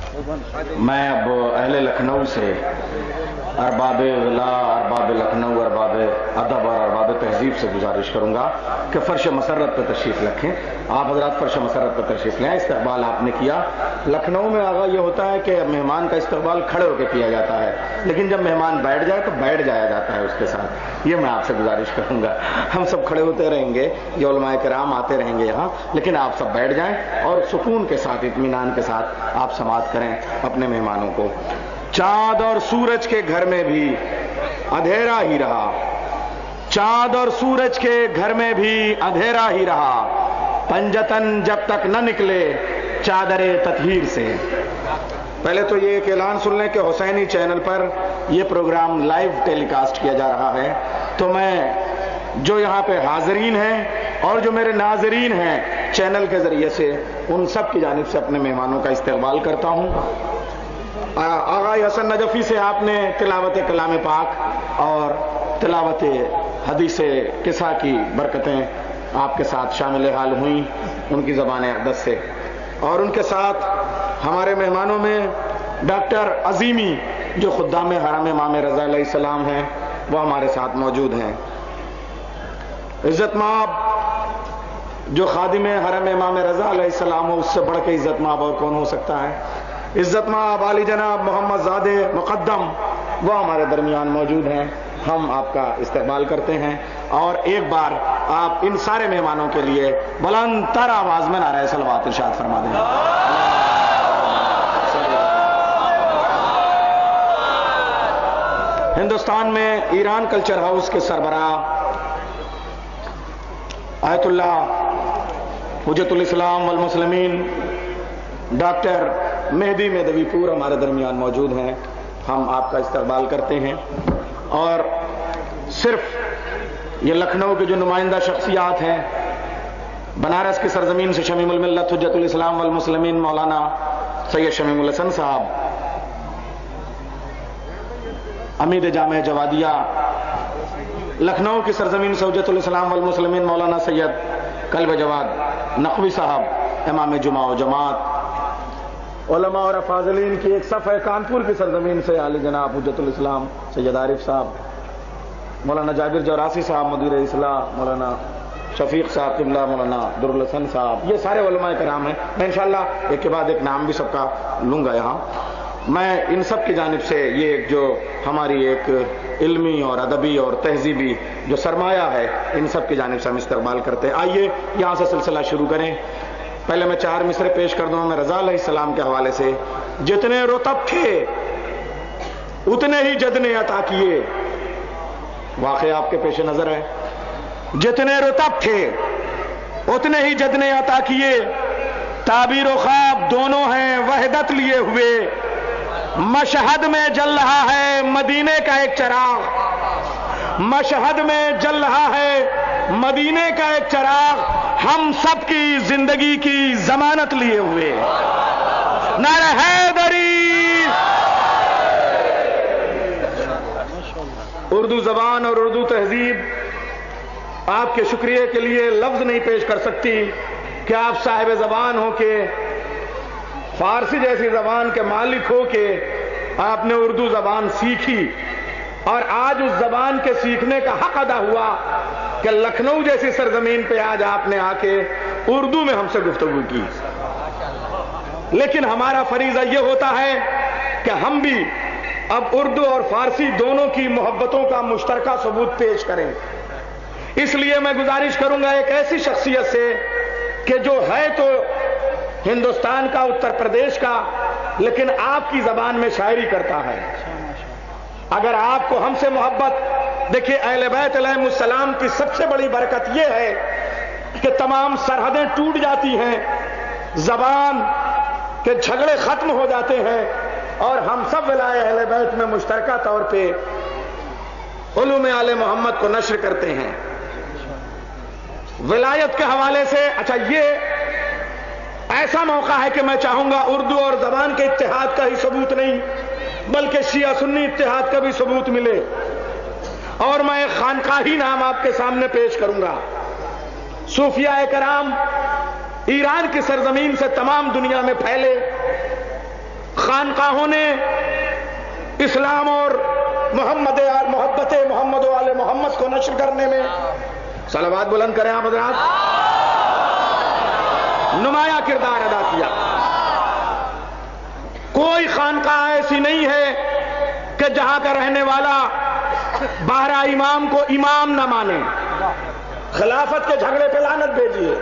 میں اب اہل لکھنؤ سے ارباب غلا، ارباب لکھنؤ، ارباب ادب اور ارباب تہذیب سے گزارش کروں گا کہ فرش مسرت پہ تشریف رکھیں۔ آپ حضرات فرش مسرت پہ تشریف لیں۔ استقبال آپ نے کیا۔ لکھنؤ میں آگا یہ ہوتا ہے کہ مہمان کا استقبال کھڑے ہو کے کیا جاتا ہے، لیکن جب مہمان بیٹھ جائے تو بیٹھ جایا جاتا ہے اس کے ساتھ۔ یہ میں آپ سے گزارش کروں گا۔ ہم سب کھڑے ہوتے رہیں گے، یہ علماء کرام آتے رہیں گے یہاں، لیکن آپ سب بیٹھ جائیں اور سکون کے ساتھ، اطمینان کے ساتھ آپ سماعت کریں اپنے مہمانوں کو۔ چاند اور سورج کے گھر میں بھی اندھیرا ہی رہا، چاند اور سورج کے گھر میں بھی اندھیرا ہی رہا، پنجتن جب تک نہ نکلے چادر تطہیر سے۔ پہلے تو یہ ایک اعلان سن لیں کہ حسینی چینل پر یہ پروگرام لائیو ٹیلی کاسٹ کیا جا رہا ہے، تو میں جو یہاں پہ حاضرین ہیں اور جو میرے ناظرین ہیں چینل کے ذریعے سے، ان سب کی جانب سے اپنے مہمانوں کا استقبال کرتا ہوں۔ آغا حسن نجفی سے آپ نے تلاوت کلام پاک اور تلاوت حدیث قصہ کی برکتیں آپ کے ساتھ شامل حال ہوئیں ان کی زبان اقدس سے، اور ان کے ساتھ ہمارے مہمانوں میں ڈاکٹر عظیمی جو خدام حرم امام رضا علیہ السلام ہیں، وہ ہمارے ساتھ موجود ہیں۔ عزت مآب جو خادم حرم امام رضا علیہ السلام ہو، اس سے بڑھ کے عزت مآب اور کون ہو سکتا ہے؟ عزت مآب علی جناب محمد زادے مقدم وہ ہمارے درمیان موجود ہیں۔ ہم آپ کا استقبال کرتے ہیں، اور ایک بار آپ ان سارے مہمانوں کے لیے بلند تر آواز میں نعرہ صلوات ارشاد فرما دیں۔ ہندوستان میں ایران کلچر ہاؤس کے سربراہ آیت اللہ حجت الاسلام والمسلمین ڈاکٹر مہدی مدوی پور ہمارے درمیان موجود ہیں۔ ہم آپ کا استقبال کرتے ہیں، اور صرف یہ لکھنؤ کے جو نمائندہ شخصیات ہیں، بنارس کی سرزمین سے شمیم الملت حجت الاسلام والمسلمین مولانا سید شمیم الحسن صاحب، امید جامع جوادیہ، لکھنؤ کی سرزمین سے حجت الاسلام والمسلمین مولانا سید کلب جواد نقوی صاحب، امام جمعہ و جماعت، علماء اور افاضلین کی ایک صف ہے کانپور کی سرزمین سے عالی جناب حجت الاسلام سید عارف صاحب، مولانا جابر جوراسی صاحب مدیر اصلاح، مولانا شفیق صاحب قبلہ، مولانا درالحسن صاحب، یہ سارے علماء کرام ہیں۔ میں انشاءاللہ ایک کے بعد ایک نام بھی سب کا لوں گا یہاں۔ میں ان سب کی جانب سے یہ جو ہماری ایک علمی اور ادبی اور تہذیبی جو سرمایہ ہے، ان سب کی جانب سے ہم استقبال کرتے ہیں۔ آئیے یہاں سے سلسلہ شروع کریں۔ پہلے میں 4 مصرے پیش کر دوں میں رضا علیہ السلام کے حوالے سے۔ جتنے رتب تھے اتنے ہی جد نے عطا کیے، واقعہ آپ کے پیش نظر ہے۔ جتنے رتب تھے اتنے ہی جد نے عطا کیے، تعبیر و خواب دونوں ہیں وحدت لیے ہوئے، مشہد میں جل رہا ہے مدینے کا ایک چراغ، مشہد میں جل رہا ہے مدینے کا ایک چراغ، ہم سب کی زندگی کی ضمانت لیے ہوئے، نعرہ حیدری۔ اردو زبان اور اردو تہذیب آپ کے شکریہ کے لیے لفظ نہیں پیش کر سکتی کہ آپ صاحب زبان ہو کے، فارسی جیسی زبان کے مالک ہو کے آپ نے اردو زبان سیکھی، اور آج اس زبان کے سیکھنے کا حق ادا ہوا کہ لکھنؤ جیسی سرزمین پہ آج آپ نے آ کے اردو میں ہم سے گفتگو کی۔ لیکن ہمارا فریضہ یہ ہوتا ہے کہ ہم بھی اب اردو اور فارسی دونوں کی محبتوں کا مشترکہ ثبوت پیش کریں۔ اس لیے میں گزارش کروں گا ایک ایسی شخصیت سے کہ جو ہے تو ہندوستان کا، اتر پردیش کا، لیکن آپ کی زبان میں شاعری کرتا ہے۔ اگر آپ کو ہم سے محبت، دیکھیے اہل بیت علیہ السلام کی سب سے بڑی برکت یہ ہے کہ تمام سرحدیں ٹوٹ جاتی ہیں، زبان کے جھگڑے ختم ہو جاتے ہیں، اور ہم سب ولایت اہل بیت میں مشترکہ طور پہ علوم آل محمد کو نشر کرتے ہیں۔ ولایت کے حوالے سے اچھا یہ ایسا موقع ہے کہ میں چاہوں گا اردو اور زبان کے اتحاد کا ہی ثبوت نہیں بلکہ شیعہ سنی اتحاد کا بھی ثبوت ملے، اور میں ایک خانقاہی نام آپ کے سامنے پیش کروں گا۔ صوفیاء کرام ایران کی سرزمین سے تمام دنیا میں پھیلے، خانقاہوں نے اسلام اور محبت محمد و آل محمد کو نشر کرنے میں صلوات بلند کریں آپ حضرات، نمایاں کردار ادا کیا۔ کوئی خانقاہ ایسی نہیں ہے کہ جہاں کا رہنے والا باہرہ امام کو امام نہ مانے۔ خلافت کے جھگڑے پہ لعنت بھیجیے۔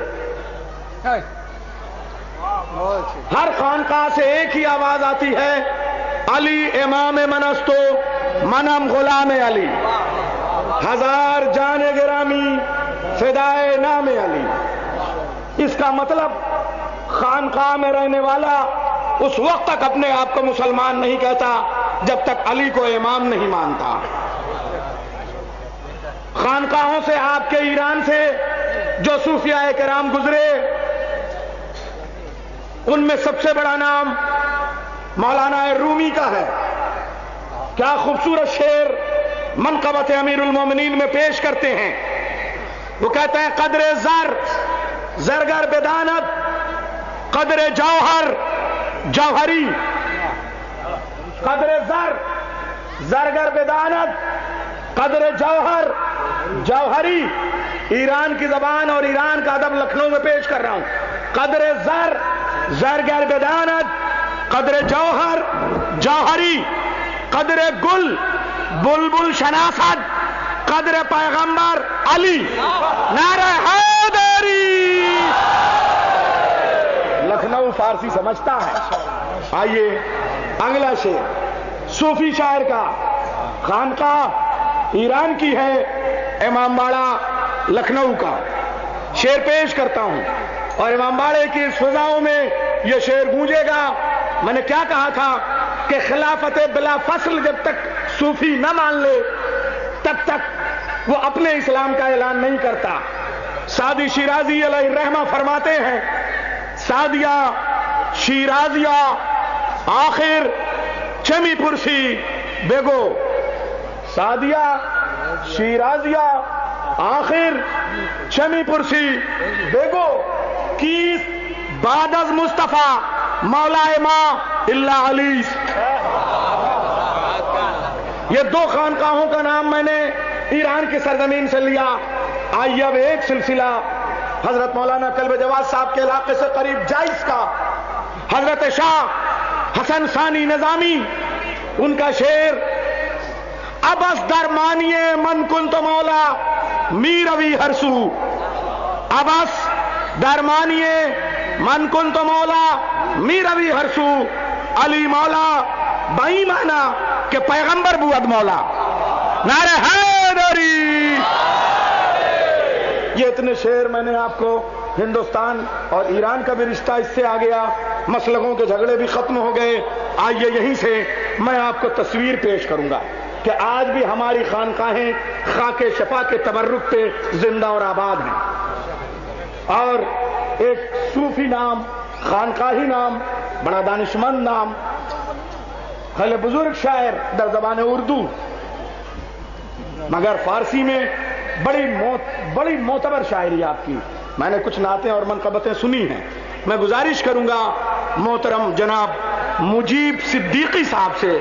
ہر خانقاہ سے ایک ہی آواز آتی ہے، علی امام من است و منم غلام علی، ہزار جان گرامی فدائے نام علی۔ اس کا مطلب خانقاہ میں رہنے والا اس وقت تک اپنے آپ کو مسلمان نہیں کہتا جب تک علی کو امام نہیں مانتا۔ خانقاہوں سے آپ کے ایران سے جو صوفیاء کرام گزرے، ان میں سب سے بڑا نام مولانا رومی کا ہے۔ کیا خوبصورت شعر منقبت امیر المومنین میں پیش کرتے ہیں۔ وہ کہتے ہیں قدر زر زرگر بدانت، قدر جوہر جوہری، قدر زر زرگر بدانت، قدر جوہر جوہری۔ ایران کی زبان اور ایران کا ادب لکھنؤ میں پیش کر رہا ہوں۔ قدر زر زرگر بدانت، قدر جوہر جوہری، قدر گل بلبل شناست، قدر پیغمبر علی، نعرہ حیدری۔ لکھنؤ فارسی سمجھتا ہے۔ آئیے اگلا شعر صوفی شاعر کا، خانقاہ ایران کی ہے، امام باڑہ لکھنؤ کا، شعر پیش کرتا ہوں۔ اور امام باڑے کی اس فضاؤں میں یہ شعر گونجے گا۔ میں نے کیا کہا تھا کہ خلافت بلا فصل جب تک صوفی نہ مان لے تب تک وہ اپنے اسلام کا اعلان نہیں کرتا۔ سعدی شیرازی علیہ الرحمہ فرماتے ہیں، سعدیہ شیرازیہ آخر چمی پرسی بگو، سعدیہ شیرازیہ آخر چمی پرسی بگو، کیس بعد از مصطفیٰ مولا ما اللہ علی۔ یہ دو خانقاہوں کا نام میں نے ایران کی سرزمین سے لیا۔ آئیے اب ایک سلسلہ حضرت مولانا کلب جواز صاحب کے علاقے سے قریب جائز کا، حضرت شاہ حسن ثانی نظامی، ان کا شعر ابس درمانیے من کن تو مولا میروی ہرسو، ابس درمانیے من کن تو مولا میروی ہرسو، علی مولا بائی مانا کہ پیغمبر بود مولا، نعرہ حیدری۔ یہ اتنے شعر میں نے آپ کو، ہندوستان اور ایران کا بھی رشتہ اس سے آ گیا، مسلکوں کے جھگڑے بھی ختم ہو گئے۔ آئیے یہیں سے میں آپ کو تصویر پیش کروں گا کہ آج بھی ہماری خانقاہیں خاک شفا کے تبرک پہ زندہ اور آباد ہیں۔ اور ایک صوفی نام، خانقاہی نام، بڑا دانشمند نام، خیلی بزرگ شاعر در زبان اردو مگر فارسی میں بڑی معتبر شاعری آپ کی۔ میں نے کچھ نعتیں اور منقبتیں سنی ہیں۔ میں گزارش کروں گا محترم جناب مجیب صدیقی صاحب سے،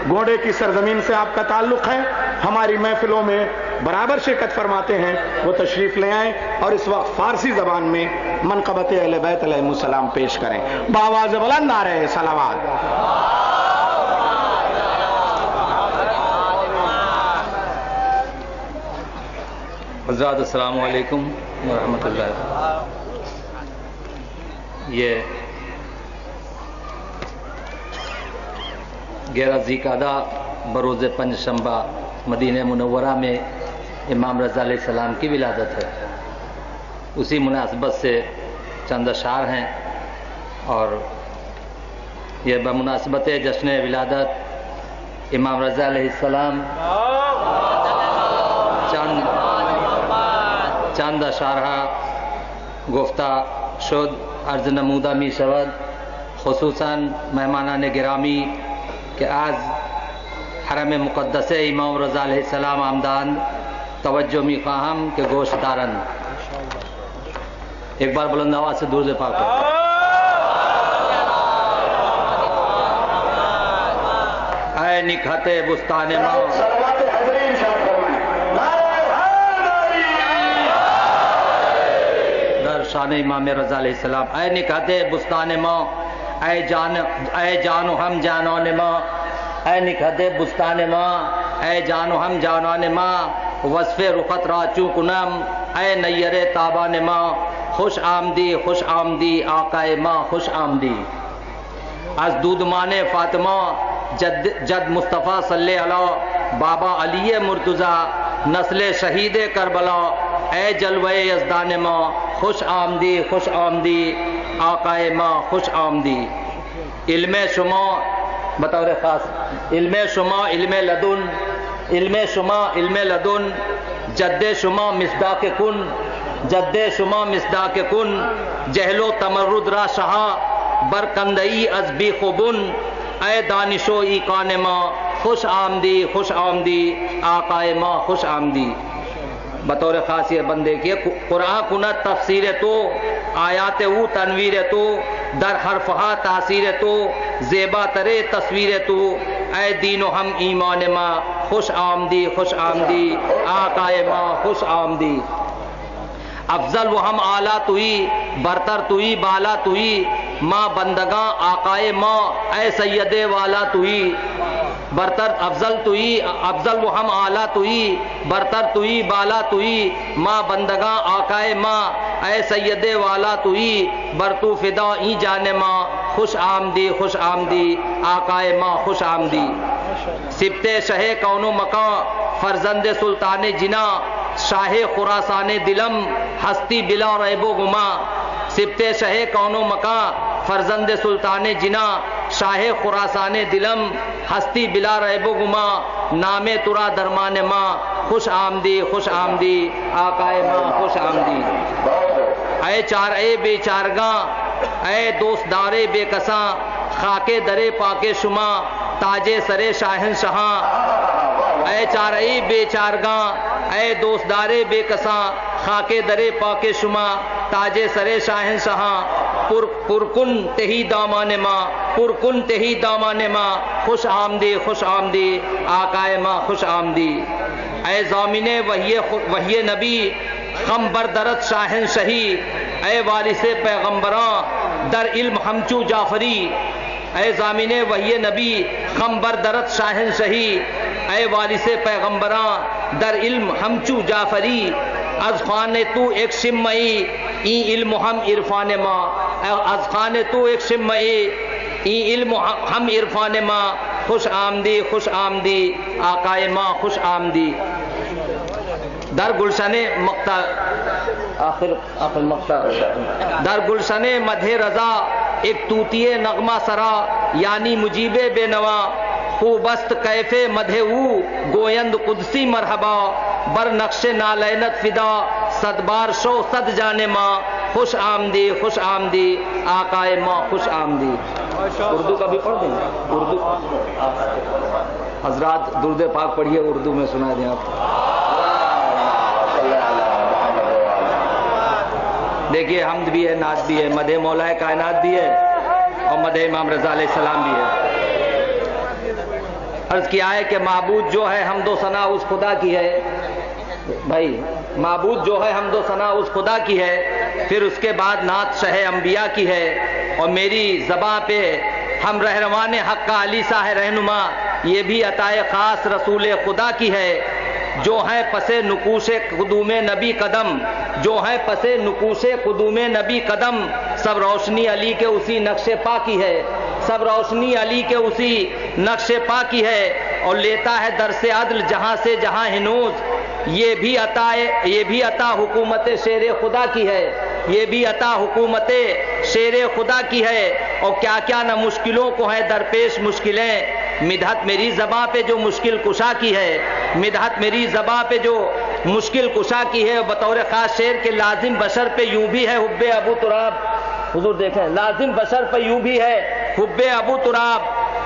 گوڑے کی سرزمین سے آپ کا تعلق ہے، ہماری محفلوں میں برابر شرکت فرماتے ہیں، وہ تشریف لے آئیں اور اس وقت فارسی زبان میں منقبت اہل بیت علیہ السلام پیش کریں۔ بآواز بلند نعرہ صلوات۔ حضرات السلام علیکم ورحمۃ اللہ۔ یہ 11 ذیقعدہ بروز پنج شنبہ مدینہ منورہ میں امام رضا علیہ السلام کی ولادت ہے۔ اسی مناسبت سے چند اشعار ہیں، اور یہ بمناسبت جشن ولادت امام رضا علیہ السلام چند اشعارہ گفتہ شد عرض نمودہ می شود، خصوصاً مہمانان گرامی کہ آج حرم مقدس امام رضا علیہ السلام آمدان، توجہ می خواہم کہ گوشت دارن۔ ایک بار بلند آواز سے درود پاک کرو۔ اے نکھتے بستان ماں. صلوات حضرین شاد فرمائیں. نعرہ حیدری. در شان امام رضا علیہ السلام. اے نکھتے بستان ماں، اے جان و ہم جانان ماں، اے نکھتے بستان ماں، اے جان و ہم جانان ماں، وصف رخت را چوں کنم اے نیر تابان ماں. خوش آمدی خوش آمدی آقائے ماں، خوش آمدی. از دودمان فاطمہ جد مصطفیٰ صلی اللہ بابا علی مرتضیٰ نسل شہید کربلا. اے جلوہ یزدان ماں، خوش آمدی خوش آمدی آقائے ماں، خوش آمدی. علم شما بطور خاص، علم شما علم لدن، علم شما علم لدن، جد شما مصداق کن، جد شما مصداق کن. جہل و تمرد را شہا برکندئی از بی خوبن. اے دانش و ایقان ماں، خوش آمدی خوش آمدی آقائے ماں، خوش آمدی. بطور خاص یہ بندے کی قرآن کنت تفسیر تو، آیات او تنویر تو، در حرفہا تاثیر تو، زیبا ترے تصویر تو. اے دین و ہم ایمان ماں، خوش آمدی خوش آمدی آقائے ماں، خوش آمدی. افضل و ہم اعلیٰ توئی، برتر توئی، بالا توئی، ماں بندگاں آقائے ماں. اے سید والا توئی، برتر افضل توئی، افضل و ہم اعلیٰ توئی، برتر توئی، بالا توئی، ماں بندگاں آقائے ماں. اے سید والا توئی، برتو فدا این جان ماں. خوش آمدی خوش آمدی آقائے ماں، خوش آمدی. سبت شہ کون و مکان، فرزند سلطان جنا، شاہ خراسان دلم، ہستی بلا ریب و گما. سبت شہ کون و مکان، فرزند سلطان جنا، شاہ خراسان دلم، ہستی بلا ریب و گما. نام ترا درمان ماں، خوش آمدی خوش آمدی آقائے ماں، خوش آمدی. اے چار اے بے چارگاں، اے دوست دارے بے کساں، خاکے درے پاکے شما، تاجے سرے شاہن شہاں. اے چار اے بے چارگاں، اے دوست دارے بے کساں، خاکے درے پاکے شما، تاجے سرے شاہن شہاں. پرکن تہی دامان ماں، پرکن تہی دامان ماں. خوش آمدی خوش آمدی آقائے ماں، خوش آمدی. اے ضامن وحی نبی، غم بردرت شاہن شہی. اے وارث پیغمبراں، در علم ہمچو جعفری. اے ضامن وحی نبی، غم بردرت شاہن شہی. اے وارث پیغمبراں، در علم ہمچو جعفری. از خان تو ایک شمعی، این علم ہم عرفان ماں. از خان تو ایک شمعی، این علم ہم عرفان ماں. خوش آمدی خوش آمدی آقائے ماں، خوش آمدی. در گلشن مقتا آخر مقتا در گلشن مدح رضا، ایک توتی نغمہ سرا، یعنی مجیب بے نوا. خوبست کیف مدح او، گویند قدسی مرحبا. بر نقش نالینت فدا، صد بار شو صد جانے ماں. خوش آمدی خوش آمدی آقائے ماں، خوش آمدی. اردو کا بھی پڑھ دیں، اردو حضرات درود پاک پڑھیے، اردو میں سنا دیں آپ. دیکھیے حمد بھی ہے، نعت بھی ہے، مدح مولا کائنات بھی ہے اور مدح امام رضا علیہ السلام بھی ہے. عرض کیا ہے کہ معبود جو ہے حمد و ثنا اس خدا کی ہے. بھائی معبود جو ہے حمد و ثنا اس خدا کی ہے. پھر اس کے بعد نعت شہ انبیاء کی ہے. اور میری زباں پہ ہم رہنمان حق کا علی صاحب رہنما، یہ بھی عطائے خاص رسول خدا کی ہے. جو ہے پسے نقوش قدوم نبی قدم، جو ہے پسے نقوش قدوم نبی قدم. سب روشنی علی کے اسی نقش پا کی ہے، سب روشنی علی کے اسی نقش پا کی ہے. اور لیتا ہے درس عدل جہاں سے جہاں ہنوز. یہ بھی عطا حکومت شیر خدا کی ہے، یہ بھی عطا حکومت شیر خدا کی ہے. اور کیا کیا نہ مشکلوں کو ہے درپیش مشکلیں. مدحت میری زباں پہ جو مشکل کشا کی ہے، مدحت میری زباں پہ جو مشکل کشا کی ہے. بطور خاص شعر کے لازم بشر پہ یوں بھی ہے حب ابو تراب. حضور دیکھیں، لازم بشر پہ یوں بھی ہے حب ابو تراب.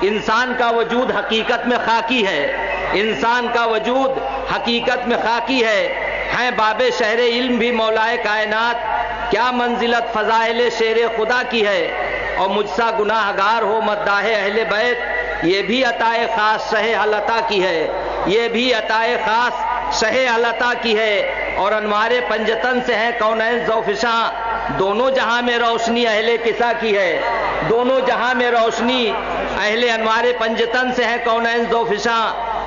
انسان کا وجود حقیقت میں خاکی ہے، انسان کا وجود حقیقت میں خاکی ہے. ہیں باب شہر علم بھی مولائے کائنات، کیا منزلت فضائل شیر خدا کی ہے. اور مجھ سا گناہ گار ہو مداح اہل بیت، یہ بھی عطائے خاص شہ حلتا کی ہے، یہ بھی عطائے خاص شہ حلتا کی ہے، اور انوار پنجتن سے ہے کونین ذوفشاں، دونوں جہاں میں روشنی اہل کسا کی ہے، دونوں جہاں میں روشنی اہل انوار پنجتن سے ہے کونین ذوفشاں،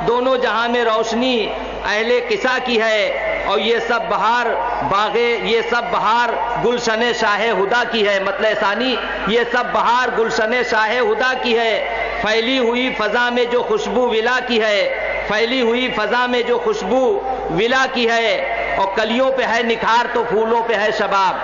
دونوں جہاں میں روشنی اہل کسا کی ہے، اور یہ سب بہار باغے، یہ سب بہار گلشن شاہ ہدا کی ہے، مطلب ثانی یہ سب بہار گلشن شاہ ہدا کی ہے، پھیلی ہوئی فضا میں جو خوشبو ولا کی ہے، پھیلی ہوئی فضا میں جو خوشبو ولا کی ہے، اور کلیوں پہ ہے نکھار تو پھولوں پہ ہے شباب،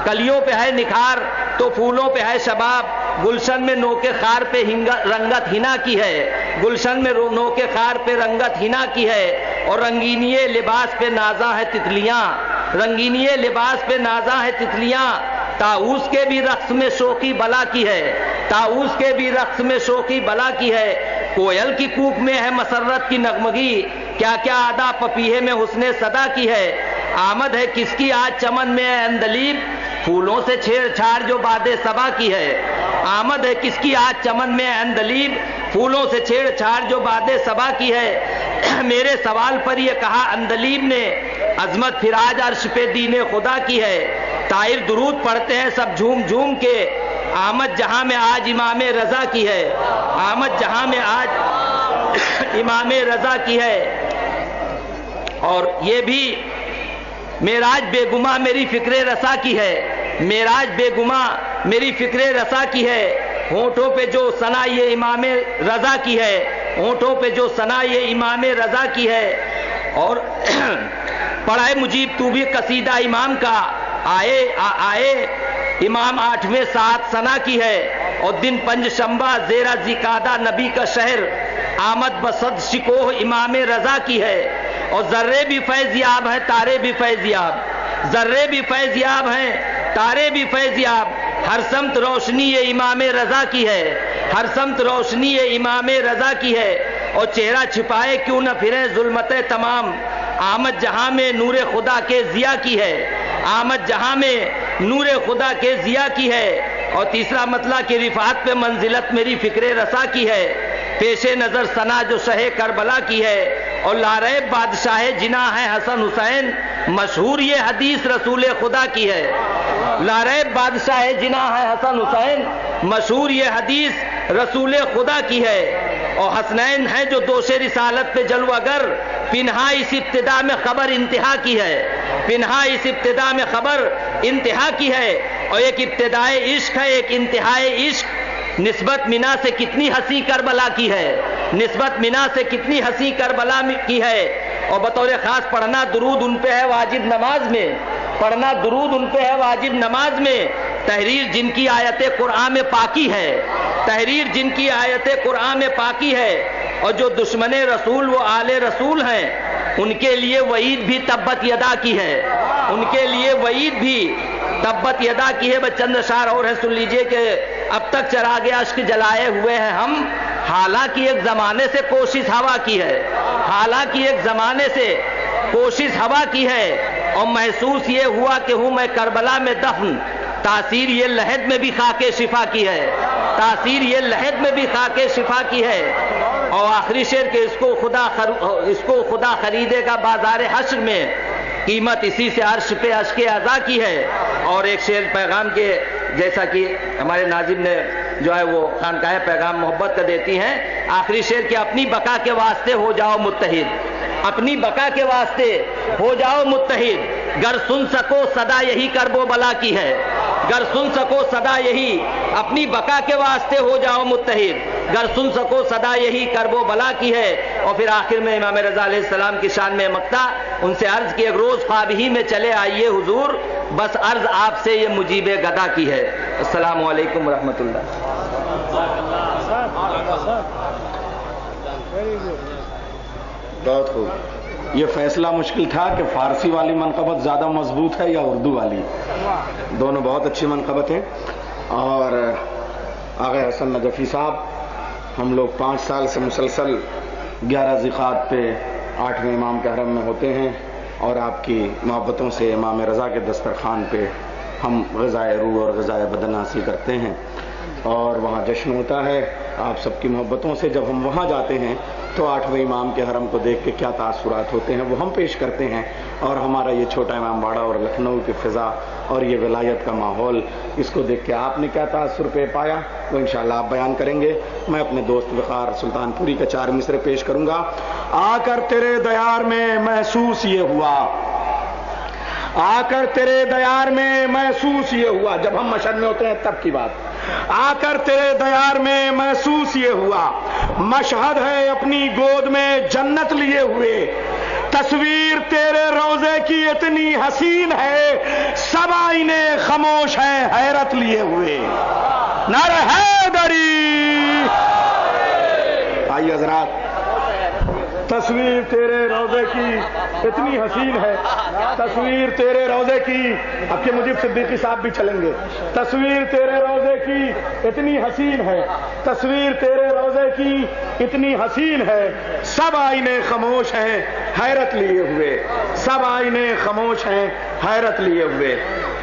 کلیوں پہ ہے نکھار تو پھولوں پہ ہے شباب، گلشن میں نوکے خار پہ رنگت ہنا کی ہے، گلشن میں نوکے خار پہ رنگت ہنا کی ہے، اور رنگینی لباس پہ نازاں ہے تتلیاں، رنگینی لباس پہ نازاں ہے تتلیاں، طاؤس کے بھی رقص میں شوقی بلا کی ہے، طاؤس کے بھی رقص میں شوقی بلا کی ہے، کوئل کی کوک میں ہے مسرت کی نغمگی، کیا کیا ادا پپیہے میں حسن صدا کی ہے، آمد ہے کس کی آج چمن میں ہے اندلیب، پھولوں سے چھیڑ چھاڑ جو باد صبا کی ہے، آمد ہے کس کی آج چمن میں ہے اندلیب، پھولوں سے چھیڑ چھاڑ جو باد صبا کی ہے، میرے سوال پر یہ کہا اندلیب نے، عظمت پھر آج عرش پہ دین خدا کی ہے، طائر درود پڑھتے ہیں سب جھوم جھوم کے، آمد جہاں میں آج امام رضا کی ہے، آمد جہاں میں آج امام رضا کی ہے، اور یہ بھی معراج بے گما میری فکر رسا کی ہے، معراج بے گما میری فکر رسا کی ہے، ہونٹوں پہ جو ثنا یہ امام رضا کی ہے، ہونٹوں پہ جو ثنا یہ امام رضا کی ہے، اور پڑھائے مجیب تو بھی قصیدہ امام کا، آئے امام 8ویں ساعت ثنا کی ہے، اور دن پنج شنبہ زیرہ ذیقعدہ نبی کا شہر، آمد بصد شکوہ امام رضا کی ہے، اور ذرے بھی فیض یاب ہیں تارے بھی فیض یاب، ذرے بھی فیض یاب ہیں تارے بھی فیض یاب، ہر سمت روشنی یہ امام رضا کی ہے، ہر سمت روشنی یہ امام رضا کی ہے، اور چہرہ چھپائے کیوں نہ پھریں ظلمت تمام، آمد جہاں میں نور خدا کے ضیاء کی ہے، آمد جہاں میں نور خدا کے ضیاء کی ہے، اور تیسرا مطلب کہ رفعت پہ منزلت میری فکر رسا کی ہے، پیش نظر ثنا جو شہ کربلا کی ہے، اور لاریب بادشاہ جناح ہے حسن حسین، مشہور یہ حدیث رسول خدا کی ہے، لاریب بادشاہ جناح ہے حسن حسین، مشہور یہ حدیث رسول خدا کی ہے، اور حسنین ہے جو دوش رسالت پہ جلوہ گر، پنہا اس ابتدا میں خبر انتہا کی ہے، پنہا اس ابتدا میں خبر انتہا کی ہے، اور ایک ابتدائے عشق ہے ایک انتہائے عشق، نسبت منا سے کتنی ہنسی کربلا کی ہے، نسبت منا سے کتنی ہنسی کربلا کی ہے، اور بطور خاص پڑھنا درود ان پہ ہے واجب نماز میں، پڑھنا درود ان پہ ہے واجب نماز میں، تحریر جن کی آیت قرآن میں پاکی ہے، تحریر جن کی آیت قرآن میں پاکی ہے، اور جو دشمن رسول وہ آل رسول ہیں، ان کے لیے وعید بھی تبت یدا کی ہے، ان کے لیے وعید بھی تبت یدا کی ہے۔ بس چند اشعار اور ہیں، سن لیجئے کہ اب تک چراغ اشک جلائے ہوئے ہیں ہم، حالانکہ ایک زمانے سے کوشش ہوا کی ہے، حالانکہ ایک زمانے سے کوشش ہوا کی ہے، اور محسوس یہ ہوا کہ ہوں میں کربلا میں دفن، تاثیر یہ لحد میں بھی خاک شفا کی ہے، تاثیر یہ لحد میں بھی خاک شفا کی ہے، اور آخری شعر کہ اس کو خدا خریدے گا بازار حشر میں، قیمت اسی سے عرش پہ اشک عزا کی ہے۔ اور ایک شعر پیغام کے جیسا کہ ہمارے ناظم نے جو ہے وہ خانقاہ پیغام محبت کا دیتی ہیں، آخری شعر کہ اپنی بقا کے واسطے ہو جاؤ متحد، اپنی بقا کے واسطے ہو جاؤ متحد، گر سن سکو صدا یہی کرب و بلا کی ہے، گر سن سکو صدا یہی، اپنی بقا کے واسطے ہو جاؤ متحد، گر سن سکو صدا یہی کرب و بلا کی ہے۔ اور پھر آخر میں امام رضا علیہ السلام کی شان میں مقطع، ان سے عرض کی ایک روز خواب ہی میں چلے آئیے حضور، بس عرض آپ سے یہ مجیب گدا کی ہے۔ السلام علیکم ورحمۃ اللہ۔ بہت خوب۔ یہ فیصلہ مشکل تھا کہ فارسی والی منقبت زیادہ مضبوط ہے یا اردو والی، دونوں بہت اچھی منقبت ہیں۔ اور آغا حسن نجفی صاحب، ہم لوگ 5 سال سے مسلسل 11 ذیقعدہ پہ 8ویں امام کے حرم میں ہوتے ہیں، اور آپ کی محبتوں سے امام رضا کے دسترخوان پہ ہم غذائے روح اور غذائے بدن حاصل کرتے ہیں، اور وہاں جشن ہوتا ہے۔ آپ سب کی محبتوں سے جب ہم وہاں جاتے ہیں تو 8ویں امام کے حرم کو دیکھ کے کیا تاثرات ہوتے ہیں وہ ہم پیش کرتے ہیں، اور ہمارا یہ چھوٹا امام باڑہ اور لکھنؤ کی فضا اور یہ ولایت کا ماحول، اس کو دیکھ کے آپ نے کیا تاثر پایا وہ انشاءاللہ آپ بیان کریں گے۔ میں اپنے دوست وقار سلطان پوری کا 4 مصرے پیش کروں گا۔ آ کر تیرے دیار میں محسوس یہ ہوا، آ کر تیرے دیار میں محسوس یہ ہوا، جب ہم مشہد میں ہوتے ہیں تب کی بات، آ کر تیرے دیار میں محسوس یہ ہوا، مشہد ہے اپنی گود میں جنت لیے ہوئے، تصویر تیرے روضے کی اتنی حسین ہے، سب آئینے خاموش ہیں حیرت لیے ہوئے۔ نعرہ حیدری! آئیے حضرات، تصویر تیرے روضے کی اتنی حسین ہے، تصویر تیرے روضے کی، اب کے مجیب صدیقی صاحب بھی چلیں گے، تصویر تیرے روضے کی اتنی حسین ہے، تصویر تیرے روضے کی اتنی حسین ہے، سب آئینے خاموش ہیں حیرت لیے ہوئے، سب آئینے خاموش ہیں حیرت لیے ہوئے۔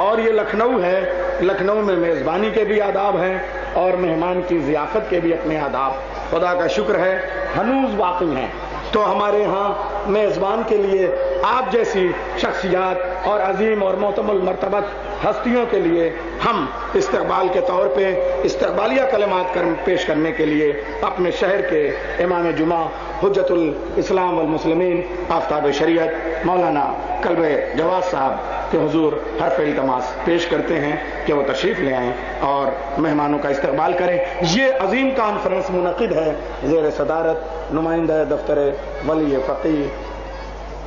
اور یہ لکھنؤ ہے، لکھنؤ میں میزبانی کے بھی آداب ہیں اور مہمان کی ضیافت کے بھی اپنے آداب، خدا کا شکر ہے ہنوز باقی ہیں۔ تو ہمارے ہاں میزبان کے لیے آپ جیسی شخصیات اور عظیم اور معتم المرتبت ہستیوں کے لیے ہم استقبال کے طور پہ استقبالیہ کلمات پیش کرنے کے لیے اپنے شہر کے امام جمعہ حجت الاسلام والمسلمین آفتاب شریعت مولانا کلب جواز صاحب کے حضور حرف التماس پیش کرتے ہیں کہ وہ تشریف لے آئیں اور مہمانوں کا استقبال کریں۔ یہ عظیم کانفرنس منعقد ہے زیر صدارت نمائندہ دفتر ولی فقیہ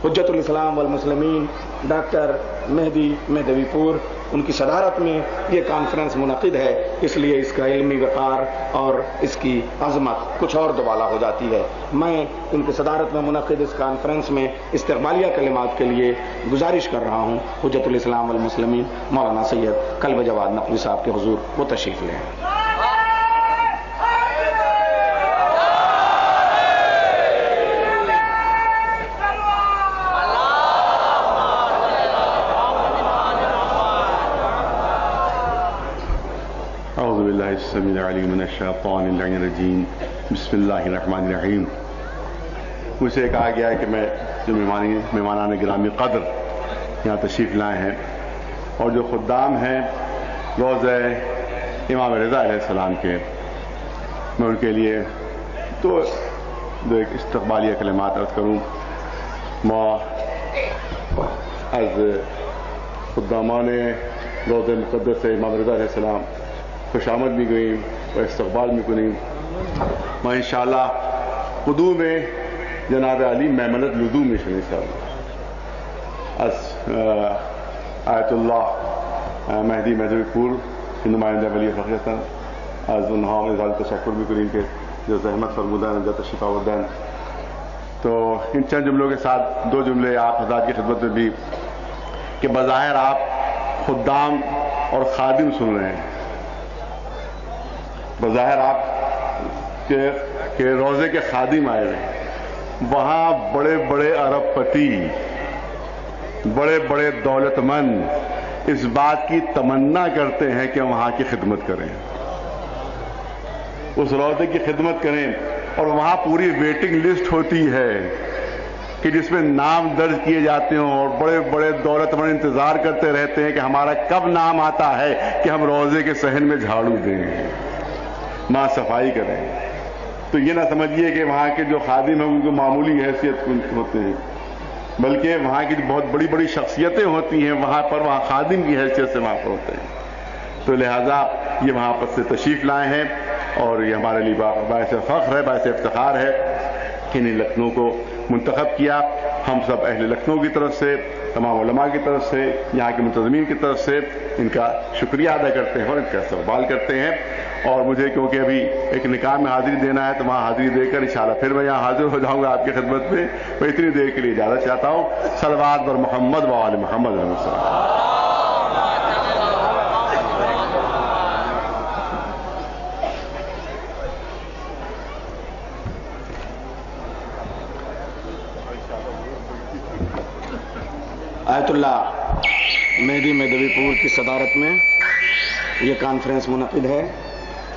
حجت الاسلام والمسلمین ڈاکٹر مہدی مہدوی پور، ان کی صدارت میں یہ کانفرنس منعقد ہے، اس لیے اس کا علمی وقار اور اس کی عظمت کچھ اور دوبالا ہو جاتی ہے۔ میں ان کی صدارت میں منعقد اس کانفرنس میں استقبالیہ کلمات کے لیے گزارش کر رہا ہوں حجت الاسلام والمسلمین مولانا سید کلب جواد نقوی صاحب کے حضور وہ تشریف لے آئیں۔ السمیع العلیم من الشیطان اللعین الرجیم، بسم اللہ الرحمن الرحیم۔ مجھ سے کہا گیا ہے کہ میں جو مہمانان گرامی قدر یہاں تشریف لائے ہیں اور جو خدام ہیں روضہ امام رضا علیہ السلام کے، میں ان کے لیے تو ایک استقبالیہ کلمات عرض کروں۔ ما از خدامان روضہ مقدس امام رضا علیہ السلام خوش آمد بھی گئیں و استقبال بھی کنیں۔ میں انشاءاللہ قدوم جناب علی میمنت لدو میں شنی صاحب از آیت اللہ مہدی مہدوی پور نمائندہ ولی فقیہ از انہا اظہار تشکر بھی کریں کہ جو زحمت فرمودان جو تشریف آوردان۔ تو ان چند جملوں کے ساتھ 2 جملے آپ حضرات کی خدمت میں بھی کہ بظاہر آپ خدام اور خادم سن رہے ہیں، بظاہر آپ کہ روضے کے خادم آئے ہوئے ہیں، وہاں بڑے بڑے ارب پتی، بڑے بڑے دولت مند اس بات کی تمنا کرتے ہیں کہ وہاں کی خدمت کریں، اس روضے کی خدمت کریں، اور وہاں پوری ویٹنگ لسٹ ہوتی ہے کہ جس میں نام درج کیے جاتے ہوں، اور بڑے بڑے دولت مند انتظار کرتے رہتے ہیں کہ ہمارا کب نام آتا ہے کہ ہم روضے کے صحن میں جھاڑو دیں، ماں صفائی کریں۔ تو یہ نہ سمجھیے کہ وہاں کے جو خادم ہیں ان کو معمولی حیثیت ہوتے ہیں، بلکہ وہاں کی بہت بڑی بڑی شخصیتیں ہوتی ہیں وہاں پر، وہاں خادم کی حیثیت سے وہاں پر ہوتے ہیں۔ تو لہٰذا یہ وہاں پر سے تشریف لائے ہیں اور یہ ہمارے لیے باعث فخر ہے، باعث افتخار ہے کہ انہیں لکھنؤ کو منتخب کیا۔ ہم سب اہل لکھنؤ کی طرف سے، تمام علماء کی طرف سے، یہاں کے منتظمین کی طرف سے ان کا شکریہ ادا کرتے ہیں اور ان کا استقبال کرتے ہیں۔ اور مجھے کیونکہ ابھی ایک نکاح میں حاضری دینا ہے تو وہاں حاضری دے کر انشاءاللہ پھر میں یہاں حاضر ہو جاؤں گا آپ کی خدمت میں۔ میں اتنی دیر کے لیے اجازت چاہتا ہوں۔ صلوات بر محمد و آل محمد علیہ السلام۔ آیت اللہ مہدی مہدوی پور کی صدارت میں یہ کانفرنس منعقد ہے۔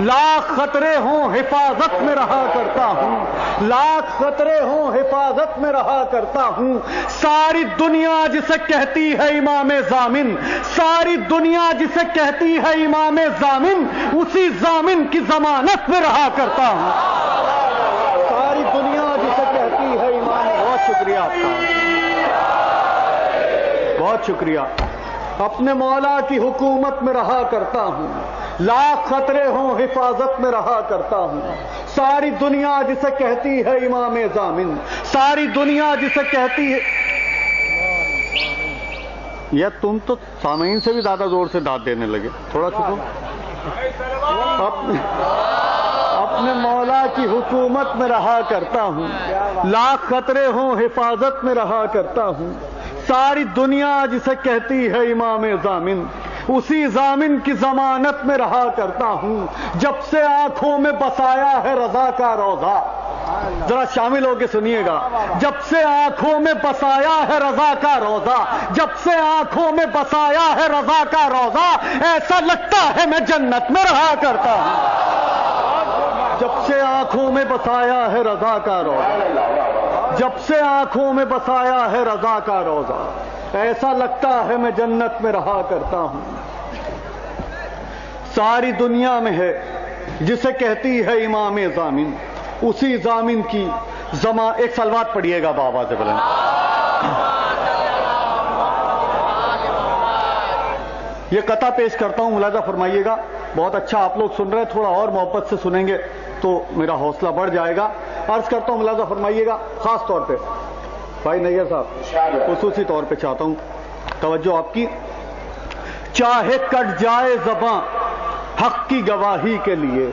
لاکھ خطرے ہوں حفاظت میں رہا کرتا ہوں، لاکھ خطرے ہوں حفاظت میں رہا کرتا ہوں، ساری دنیا جسے کہتی ہے امام ضامن، ساری دنیا جسے کہتی ہے امام ضامن، اسی ضامن کی ضمانت میں رہا کرتا ہوں، ساری دنیا جسے کہتی ہے امام۔ بہت شکریہ آپ کا، بہت شکریہ۔ اپنے مولا کی حکومت میں رہا کرتا ہوں، لاکھ خطرے ہوں حفاظت میں رہا کرتا ہوں، ساری دنیا جسے کہتی ہے امام ضامن، ساری دنیا جسے کہتی ہے۔ یا تم تو سامعین سے بھی زیادہ زور سے داد دینے لگے، تھوڑا چھپو۔ اپنے مولا کی حکومت میں رہا کرتا ہوں، لاکھ خطرے ہوں حفاظت میں رہا کرتا ہوں، ساری دنیا جسے کہتی ہے امام ضامن، اسی ضامن کی ضمانت میں رہا کرتا ہوں، جب سے آنکھوں میں بسایا ہے رضا کا روضہ۔ ذرا شامل ہو کے سنیے گا، جب سے آنکھوں میں بسایا ہے رضا کا روضہ، جب سے آنکھوں میں بسایا ہے رضا کا روضہ، ایسا لگتا ہے میں جنت میں رہا کرتا ہوں، جب سے آنکھوں میں بسایا ہے رضا کا روضہ، جب سے آنکھوں میں بسایا ہے رضا کا روضہ، ایسا لگتا ہے میں جنت میں رہا کرتا ہوں۔ ساری دنیا میں ہے جسے کہتی ہے امام ضامن، اسی ضامن کی ایک سلوات پڑھیے گا بابا سے بلند۔ یہ قطع پیش کرتا ہوں، ملاحظہ فرمائیے گا، بہت اچھا آپ لوگ سن رہے ہیں، تھوڑا اور محبت سے سنیں گے تو میرا حوصلہ بڑھ جائے گا۔ عرض کرتا ہوں، ملاحظہ فرمائیے گا، خاص طور پہ بھائی نیّر صاحب خصوصی طور پہ چاہتا ہوں توجہ آپ کی۔ چاہے کٹ جائے زباں حق کی گواہی کے لیے،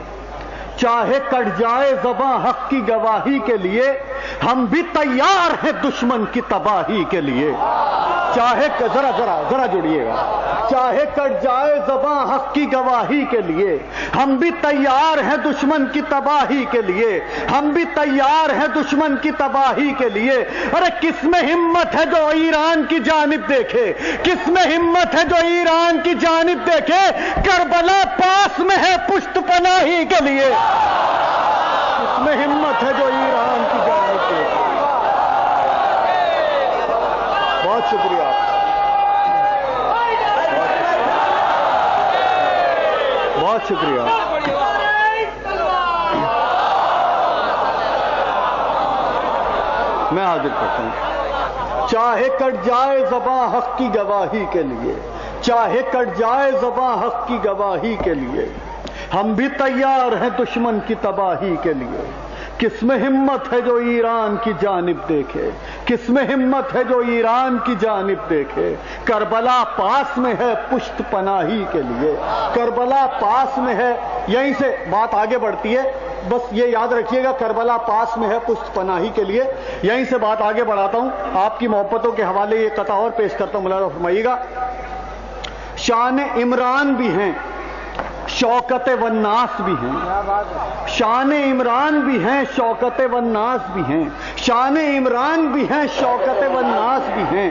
چاہے کٹ جائے زباں حق کی گواہی کے لیے، ہم بھی تیار ہیں دشمن کی تباہی کے لیے۔ چاہے ذرا جڑیے گا، چاہے کٹ جائے زباں حق کی گواہی کے لیے، ہم بھی تیار ہیں دشمن کی تباہی کے لیے، ہم بھی تیار ہیں دشمن کی تباہی کے لیے۔ ارے کس میں ہمت ہے جو ایران کی جانب دیکھے، کس میں ہمت ہے جو ایران کی جانب دیکھے، کربلا پاس میں ہے پشت پناہی کے لیے، کس میں ہمت ہے جو ایران کی جانب دیکھے۔ بہت شکریہ، بہت شکریہ۔ میں حاضر کرتا ہوں۔ چاہے کٹ جائے زباں حق کی گواہی کے لیے، چاہے کٹ جائے زباں حق کی گواہی کے لیے، ہم بھی تیار ہیں دشمن کی تباہی کے لیے۔ کس میں ہمت ہے جو ایران کی جانب دیکھے، کس میں ہمت ہے جو ایران کی جانب دیکھے، کربلا پاس میں ہے پشت پناہی کے لیے، کربلا پاس میں ہے۔ یہیں سے بات آگے بڑھتی ہے، بس یہ یاد رکھیے گا، کربلا پاس میں ہے پشت پناہی کے لیے۔ یہیں سے بات آگے بڑھاتا ہوں، آپ کی محبتوں کے حوالے یہ قطع اور پیش کرتا ہوں، ملاحظہ فرمائیے گا۔ شان عمران بھی ہیں، شوکت والناس بھی ہیں، شان عمران بھی ہیں، شوکت والناس بھی ہیں، شان عمران بھی ہیں، شوکت والناس بھی ہیں،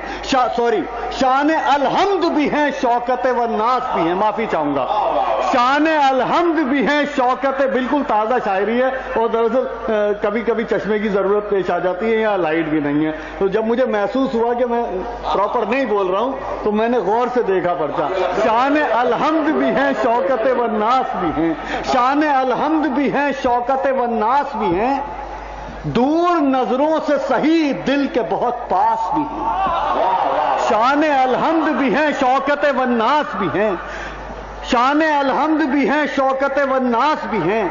شان الحمد بھی ہیں، شوکت والناس بھی ہیں۔ معافی چاہوں گا، شان الحمد بھی ہیں، شوکت، بالکل تازہ شاعری ہے، اور دراصل کبھی کبھی چشمے کی ضرورت پیش آ جاتی ہے، یا لائٹ بھی نہیں ہے، تو جب مجھے محسوس ہوا کہ میں پراپر نہیں بول رہا ہوں تو میں نے غور سے دیکھا پرچہ۔ شان الحمد بھی ہیں، شوکت والناس بھی ہیں، شان الحمد بھی ہیں، شوکت والناس بھی ہیں، دور نظروں سے صحیح دل کے بہت پاس بھی ہیں۔ شان الحمد بھی ہیں، شوکت والناس بھی ہیں، شان الحمد بھی ہیں، شوکت والناس بھی ہیں،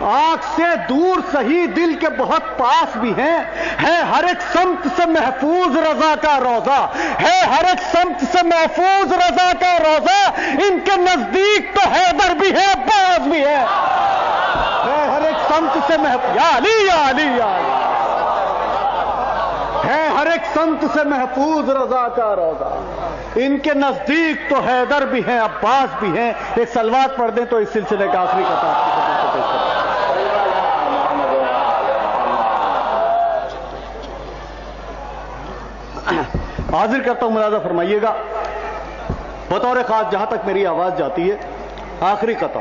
آنکھ سے دور صحیح دل کے بہت پاس بھی ہیں، ہے ہر ایک سمت سے محفوظ رضا کا روضہ، ہے ہر ایک سمت سے محفوظ رضا کا روضہ، ان کے نزدیک تو حیدر بھی ہے، عباس بھی ہے ہر ایک سمت سے محفوظ، یا علی یا علی یا علی، ہے ہر ایک سمت سے محفوظ رضا کا روضہ، ان کے نزدیک تو حیدر بھی ہیں، عباس بھی ہیں۔ ایک سلوات پڑھ دیں تو اس سلسلے کا آخری قطع حاضر کرتا ہوں، ملاحظہ فرمائیے گا، بطور خاص جہاں تک میری آواز جاتی ہے، آخری قطع۔